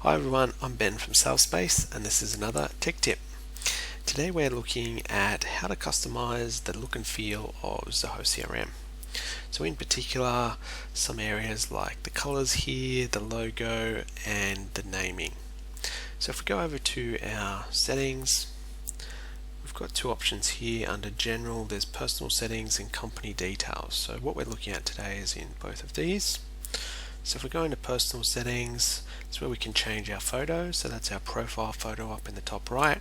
Hi everyone, I'm Ben from SalesSPACE and this is another tech tip. Today we're looking at how to customize the look and feel of Zoho CRM. So in particular, some areas like the colors here, the logo and the naming. So if we go over to our settings, we've got two options here. Under general, there's personal settings and company details. So what we're looking at today is in both of these. So if we go into personal settings, it's where we can change our photo. So that's our profile photo up in the top right,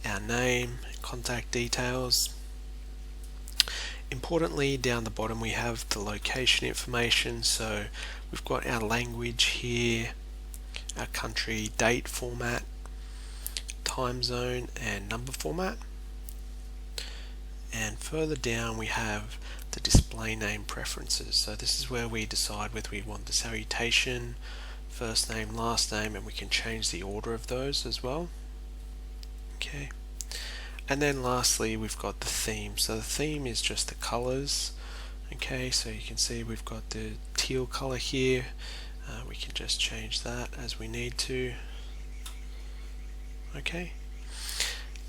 our name, contact details. Importantly, down the bottom we have the location information. So we've got our language here, our country, date format, time zone and number format. And further down we have the display name preferences. So this is where we decide whether we want the salutation, first name, last name, and we can change the order of those as well. Okay. And then lastly we've got the theme. So the theme is just the colors. Okay, so you can see we've got the teal color here. We can just change that as we need to. Okay.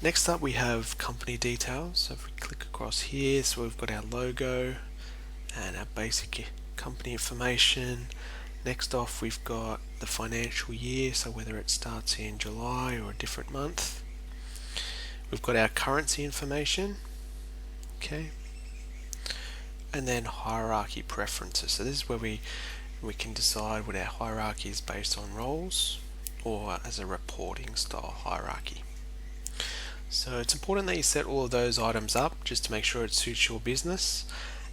Next up we have company details. So if we click across here, so we've got our logo and our basic company information. Next off we've got the financial year, so whether it starts in July or a different month. We've got our currency information, okay, and then hierarchy preferences. So this is where we can decide what our hierarchy is based on roles or as a reporting style hierarchy. So it's important that you set all of those items up just to make sure it suits your business,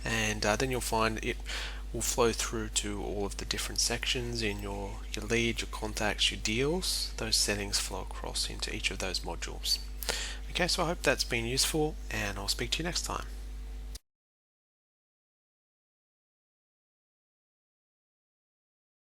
and then you'll find it will flow through to all of the different sections in your leads, your contacts, your deals. Those settings flow across into each of those modules. Okay, so I hope that's been useful and I'll speak to you next time.